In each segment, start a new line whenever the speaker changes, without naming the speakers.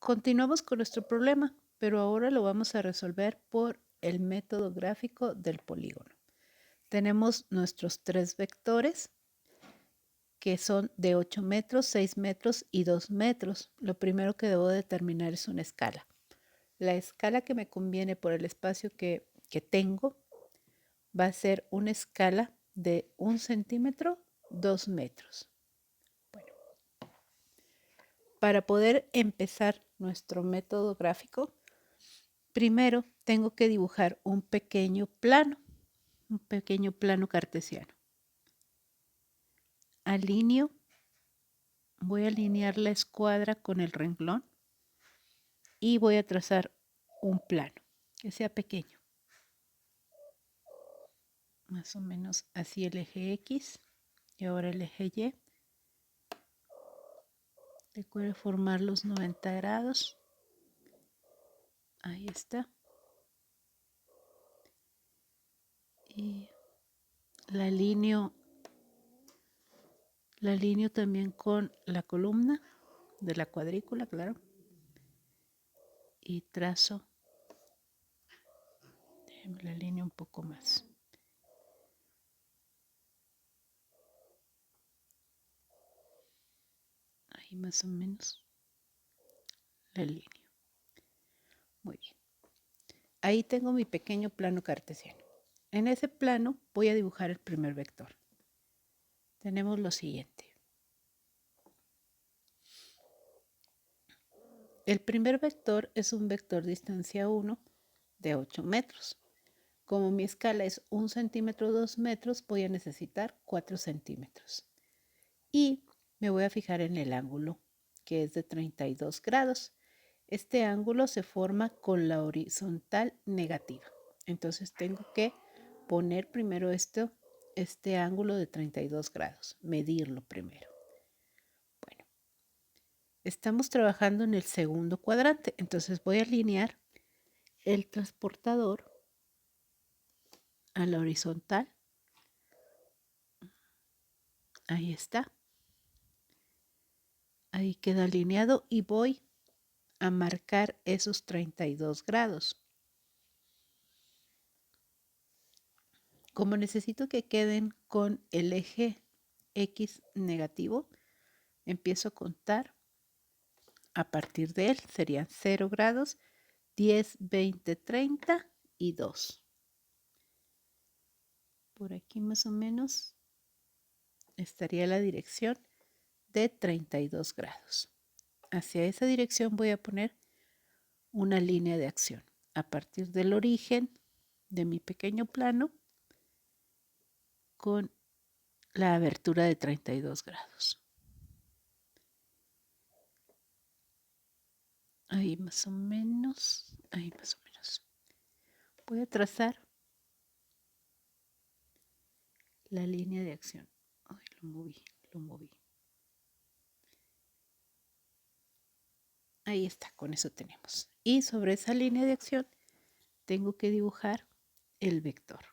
Continuamos con nuestro problema, pero ahora lo vamos a resolver por el método gráfico del polígono. Tenemos nuestros tres vectores que son de 8 metros, 6 metros y 2 metros. Lo primero que debo determinar es una escala. La escala que me conviene por el espacio que tengo va a ser una escala de 1 centímetro, 2 metros. Bueno, para poder empezar nuestro método gráfico, primero tengo que dibujar un pequeño plano cartesiano. Voy a alinear la escuadra con el renglón y voy a trazar un plano que sea pequeño. Más o menos así el eje X y ahora el eje Y. Recuerde formar los 90 grados. Ahí está. Y la alineo también con la columna de la cuadrícula, claro. Y trazo, déjenme la alineo un poco más. Ahí más o menos la alineo. Muy bien. Ahí tengo mi pequeño plano cartesiano. En ese plano voy a dibujar el primer vector. Tenemos lo siguiente. El primer vector es un vector distancia 1 de 8 metros. Como mi escala es 1 centímetro, 2 metros, voy a necesitar 4 centímetros. Y me voy a fijar en el ángulo, que es de 32 grados. Este ángulo se forma con la horizontal negativa. Entonces tengo que poner primero este ángulo de 32 grados, medirlo primero. Bueno, estamos trabajando en el segundo cuadrante, entonces voy a alinear el transportador a la horizontal. Ahí está. Ahí queda alineado y voy a marcar esos 32 grados. Como necesito que queden con el eje X negativo, empiezo a contar a partir de él. Serían 0 grados, 10, 20, 30 y 2. Por aquí más o menos estaría la dirección de 32 grados. Hacia esa dirección voy a poner una línea de acción. A partir del origen de mi pequeño plano con la abertura de 32 grados. Ahí más o menos, ahí más o menos. Voy a trazar la línea de acción. Ay, lo moví. Ahí está, con eso tenemos. Y sobre esa línea de acción tengo que dibujar el vector.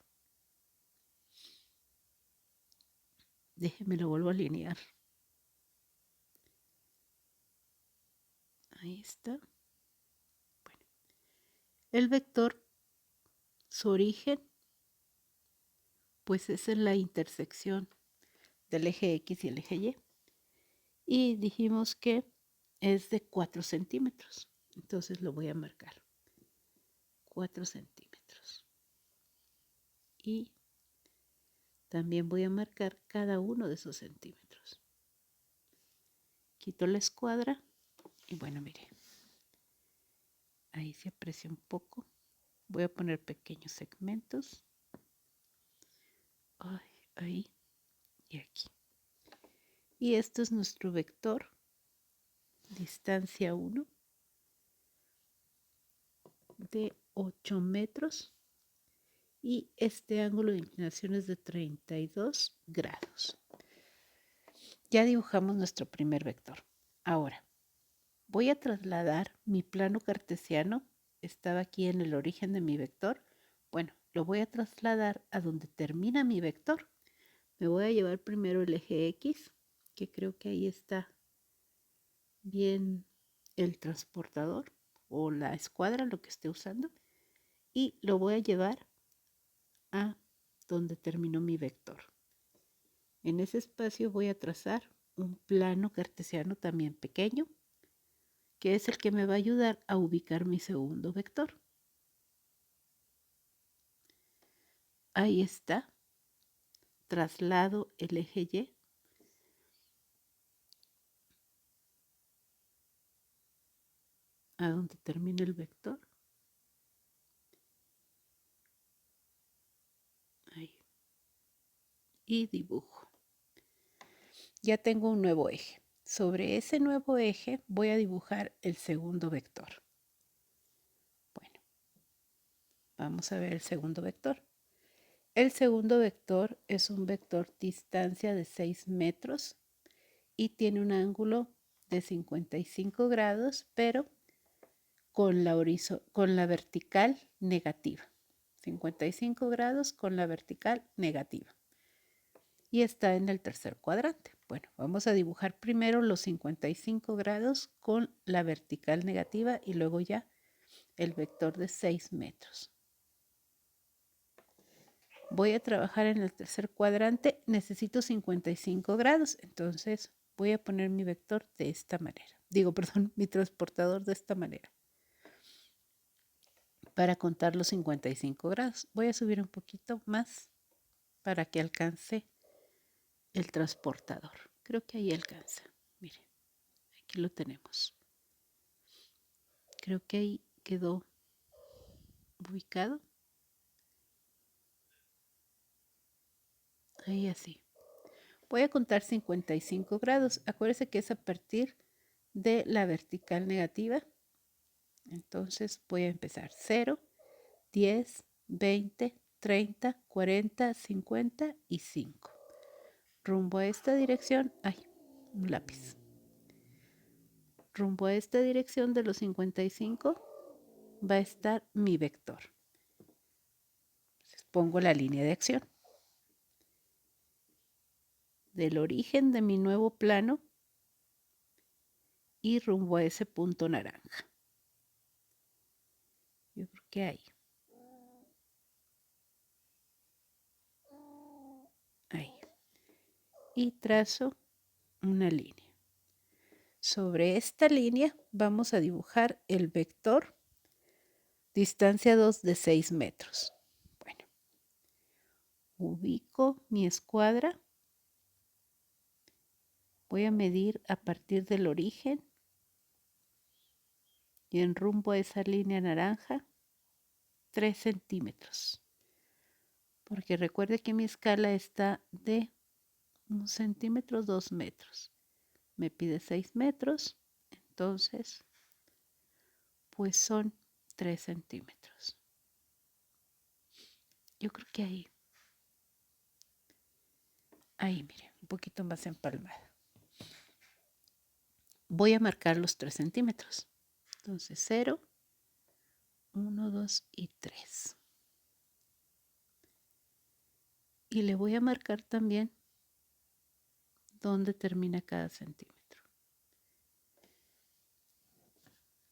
Déjenme lo vuelvo a alinear. Ahí está. Bueno, el vector, su origen, pues es en la intersección del eje X y el eje Y. Y dijimos que es de 4 centímetros. Entonces lo voy a marcar. 4 centímetros. Y también voy a marcar cada uno de esos centímetros. Quito la escuadra y bueno, mire. Ahí se aprecia un poco. Voy a poner pequeños segmentos. Ahí y aquí. Y esto es nuestro vector. Distancia 1 de 8 metros. Y este ángulo de inclinación es de 32 grados. Ya dibujamos nuestro primer vector. Ahora, voy a trasladar mi plano cartesiano. Estaba aquí en el origen de mi vector. Bueno, lo voy a trasladar a donde termina mi vector. Me voy a llevar primero el eje X, que creo que ahí está bien el transportador o la escuadra, lo que esté usando, y lo voy a llevar a donde terminó mi vector. En ese espacio voy a trazar un plano cartesiano también pequeño, que es el que me va a ayudar a ubicar mi segundo vector. Ahí está. Traslado el eje Y a donde termina el vector. Ahí. Y dibujo. Ya tengo un nuevo eje. Sobre ese nuevo eje voy a dibujar el segundo vector. Bueno, vamos a ver el segundo vector. El segundo vector es un vector distancia de 6 metros y tiene un ángulo de 55 grados, pero con la vertical negativa. 55 grados con la vertical negativa. Y está en el tercer cuadrante. Bueno, vamos a dibujar primero los 55 grados con la vertical negativa y luego ya el vector de 6 metros. Voy a trabajar en el tercer cuadrante, necesito 55 grados, entonces voy a poner mi vector de esta manera. Mi transportador de esta manera. Para contar los 55 grados. Voy a subir un poquito más para que alcance el transportador. Creo que ahí alcanza. Miren, aquí lo tenemos. Creo que ahí quedó ubicado. Ahí así. Voy a contar 55 grados. Acuérdense que es a partir de la vertical negativa. Entonces voy a empezar 0, 10, 20, 30, 40, 50 y 5. Rumbo a esta dirección, un lápiz. Rumbo a esta dirección de los 55 va a estar mi vector. Entonces pongo la línea de acción. Del origen de mi nuevo plano y rumbo a ese punto naranja. Yo creo que ahí. Ahí. Y trazo una línea. Sobre esta línea vamos a dibujar el vector distancia 2 de 6 metros. Bueno, ubico mi escuadra. Voy a medir a partir del origen y en rumbo a esa línea naranja 3 centímetros. Porque recuerde que mi escala está de 1 centímetro, 2 metros. Me pide 6 metros, entonces pues son 3 centímetros. Yo creo que ahí mire, un poquito más empalmada. Voy a marcar los 3 centímetros. Entonces 0, 1, 2 y 3. Y le voy a marcar también dónde termina cada centímetro.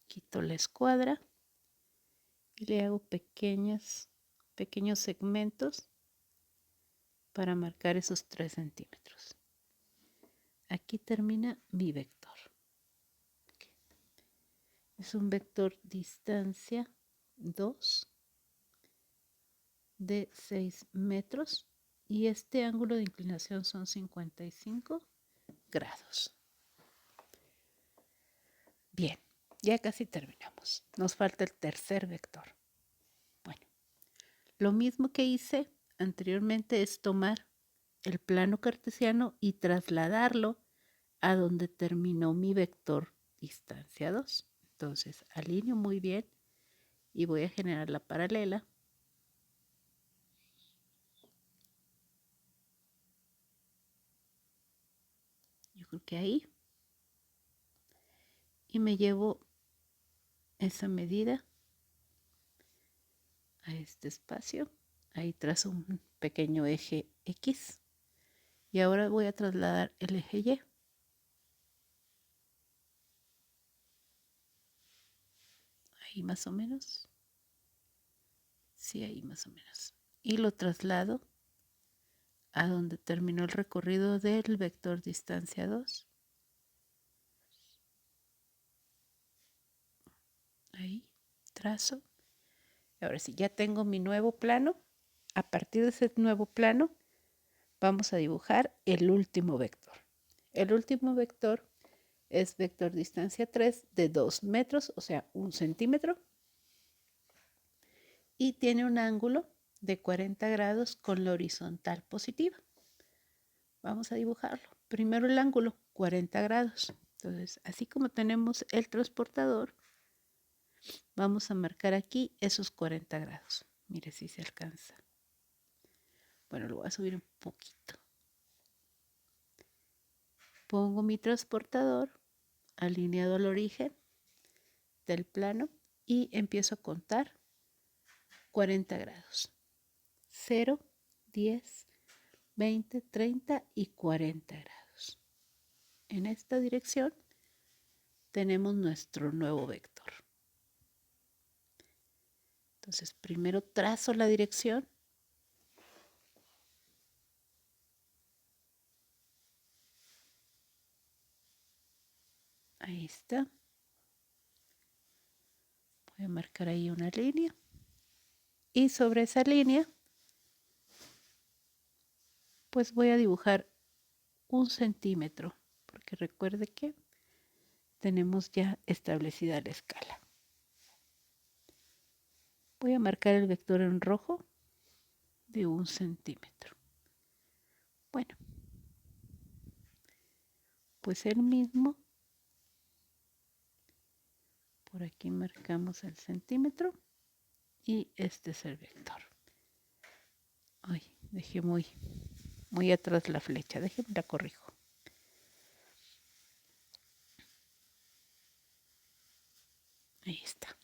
Quito la escuadra y le hago pequeños segmentos para marcar esos 3 centímetros. Aquí termina mi vector. Es un vector distancia 2 de 6 metros y este ángulo de inclinación son 55 grados. Bien, ya casi terminamos. Nos falta el tercer vector. Bueno, lo mismo que hice anteriormente es tomar el plano cartesiano y trasladarlo a donde terminó mi vector distancia 2. Entonces alineo muy bien y voy a generar la paralela. Yo creo que ahí. Y me llevo esa medida a este espacio. Ahí trazo un pequeño eje X. Y ahora voy a trasladar el eje Y. Ahí más o menos. Sí, ahí más o menos. Y lo traslado a donde terminó el recorrido del vector distancia 2. Ahí, trazo. Ahora sí, ya tengo mi nuevo plano. A partir de ese nuevo plano, vamos a dibujar el último vector. El último vector es vector distancia 3 de 2 metros, o sea, 1 centímetro. Y tiene un ángulo de 40 grados con la horizontal positiva. Vamos a dibujarlo. Primero el ángulo, 40 grados. Entonces, así como tenemos el transportador, vamos a marcar aquí esos 40 grados. Mire si se alcanza. Bueno, lo voy a subir un poquito. Pongo mi transportador alineado al origen del plano y empiezo a contar 40 grados. 0, 10, 20, 30 y 40 grados. En esta dirección tenemos nuestro nuevo vector. Entonces, primero trazo la dirección. Ahí está. Voy a marcar ahí una línea. Y sobre esa línea, pues voy a dibujar 1 centímetro, porque recuerde que tenemos ya establecida la escala. Voy a marcar el vector en rojo de 1 centímetro. Bueno, pues el mismo. Por aquí marcamos el centímetro y este es el vector. Ay, dejé muy atrás la flecha, déjenme la corrijo. Ahí está.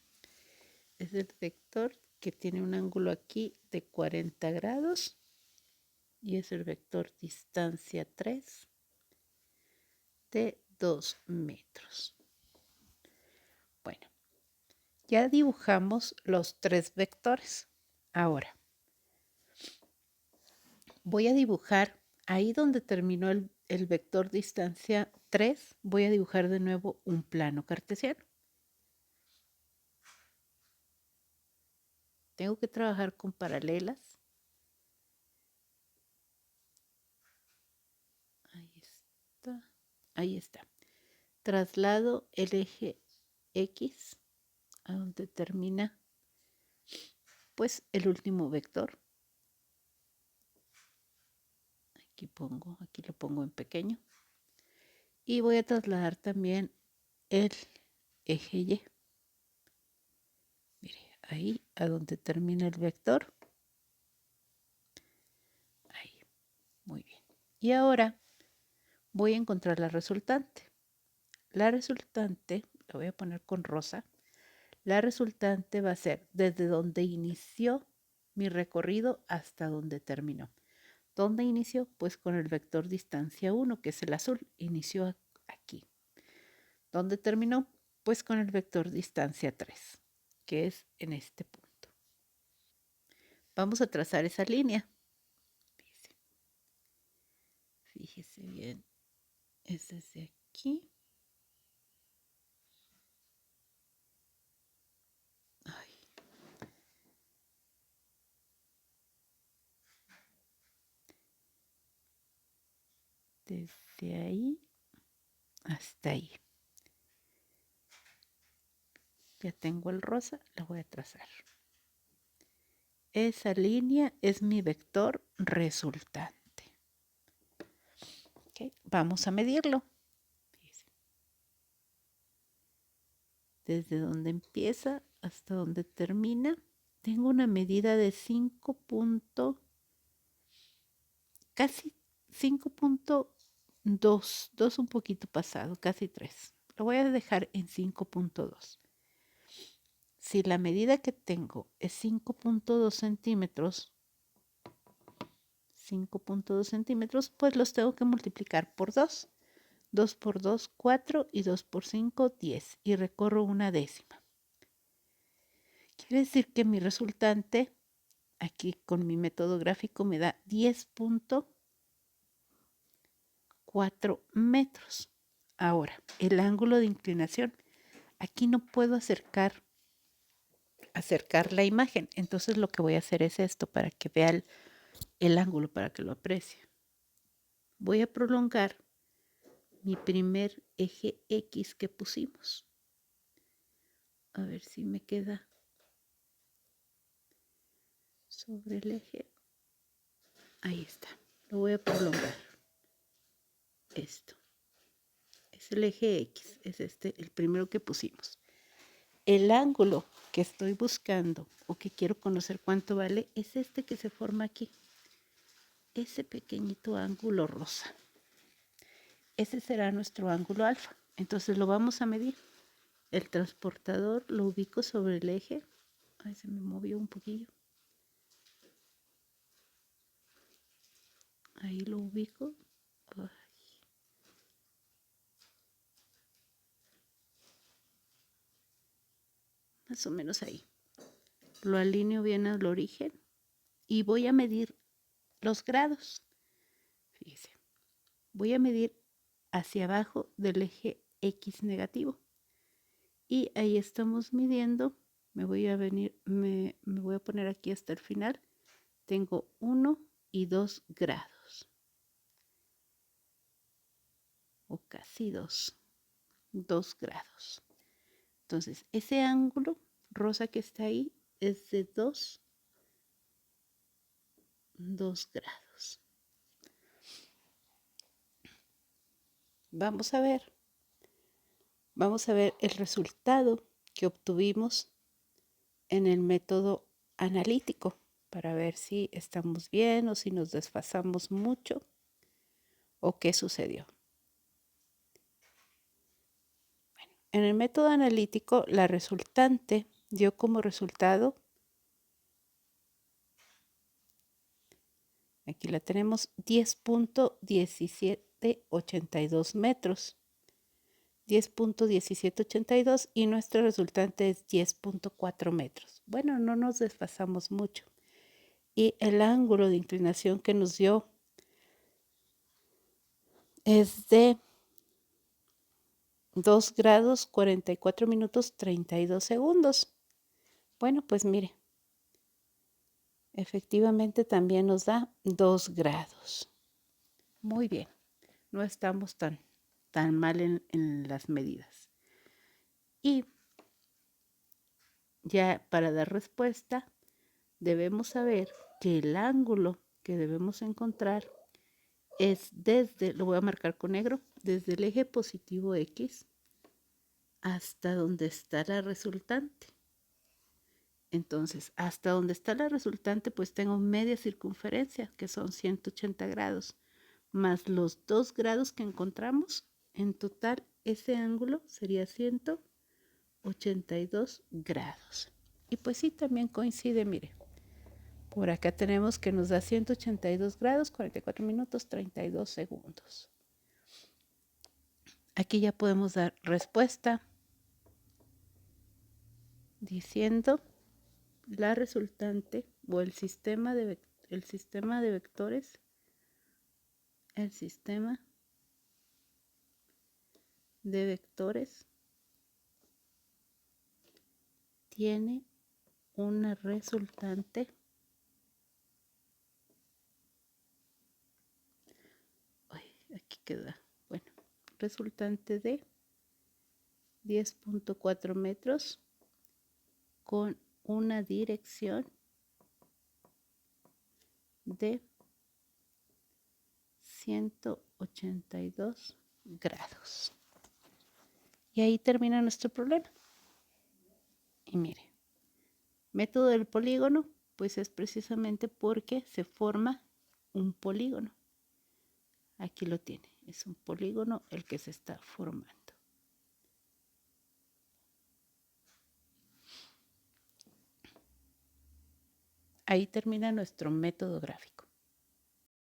Es el vector que tiene un ángulo aquí de 40 grados y es el vector distancia 3 de 2 metros. Bueno, ya dibujamos los 3 vectores. Ahora, voy a dibujar ahí donde terminó el vector distancia 3, voy a dibujar de nuevo un plano cartesiano. Tengo que trabajar con paralelas. Ahí está. Ahí está. Traslado el eje X a donde termina pues el último vector. Aquí lo pongo en pequeño. Y voy a trasladar también el eje Y. Mire, ahí a donde termina el vector. Ahí, muy bien. Y ahora voy a encontrar la resultante. La resultante, la voy a poner con rosa. La resultante va a ser desde donde inició mi recorrido hasta donde terminó. ¿Dónde inició? Pues con el vector distancia 1, que es el azul. Inició aquí. ¿Dónde terminó? Pues con el vector distancia 3, que es en este punto. Vamos a trazar esa línea. Fíjese bien. Es desde aquí. Ay. Desde ahí hasta ahí. Ya tengo el rosa, la voy a trazar. Esa línea es mi vector resultante. Okay, vamos a medirlo. Desde donde empieza hasta donde termina, tengo una medida de 5. Casi 5.2, 2 un poquito pasado, casi 3. Lo voy a dejar en 5.2. Si la medida que tengo es 5.2 centímetros, 5.2 centímetros, pues los tengo que multiplicar por 2. 2 por 2, 4 y 2 por 5, 10. Y recorro una décima. Quiere decir que mi resultante aquí con mi método gráfico me da 10.4 metros. Ahora, el ángulo de inclinación. Aquí no puedo acercar la imagen. Entonces lo que voy a hacer es esto para que vea el ángulo, para que lo aprecie. Voy a prolongar mi primer eje X que pusimos. A ver si me queda sobre el eje. Ahí está. Lo voy a prolongar. Esto. Es el eje X. Es este, el primero que pusimos. El ángulo que estoy buscando o que quiero conocer cuánto vale es este que se forma aquí. Ese pequeñito ángulo rosa. Ese será nuestro ángulo alfa. Entonces lo vamos a medir. El transportador lo ubico sobre el eje. Ay, se me movió un poquillo. Ahí lo ubico. Ay. Más o menos ahí. Lo alineo bien al origen y voy a medir los grados. Fíjese. Voy a medir hacia abajo del eje X negativo. Y ahí estamos midiendo. Me voy a poner aquí hasta el final. Tengo 1 y 2 grados. O casi 2 grados. Entonces, ese ángulo rosa que está ahí es de 2 grados. Vamos a ver el resultado que obtuvimos en el método analítico para ver si estamos bien o si nos desfasamos mucho o qué sucedió. Bueno, en el método analítico, la resultante dio como resultado, aquí la tenemos, 10.1782 metros. 10.1782 y nuestra resultante es 10.4 metros. Bueno, no nos desfasamos mucho. Y el ángulo de inclinación que nos dio es de 2 grados 44 minutos 32 segundos. Bueno, pues mire, efectivamente también nos da 2 grados. Muy bien, no estamos tan mal en las medidas. Y ya para dar respuesta, debemos saber que el ángulo que debemos encontrar es desde, lo voy a marcar con negro, desde el eje positivo X hasta donde está la resultante. Entonces, hasta donde está la resultante, pues tengo media circunferencia, que son 180 grados, más los 2 grados que encontramos. En total, ese ángulo sería 182 grados. Y pues sí, también coincide, mire. Por acá tenemos que nos da 182 grados, 44 minutos, 32 segundos. Aquí ya podemos dar respuesta diciendo la resultante o el sistema de vectores, tiene una resultante aquí queda, bueno, resultante de 10.4 metros con una dirección de 182 grados. Y ahí termina nuestro problema. Y mire, método del polígono, pues es precisamente porque se forma un polígono. Aquí lo tiene, es un polígono el que se está formando. Ahí termina nuestro método gráfico.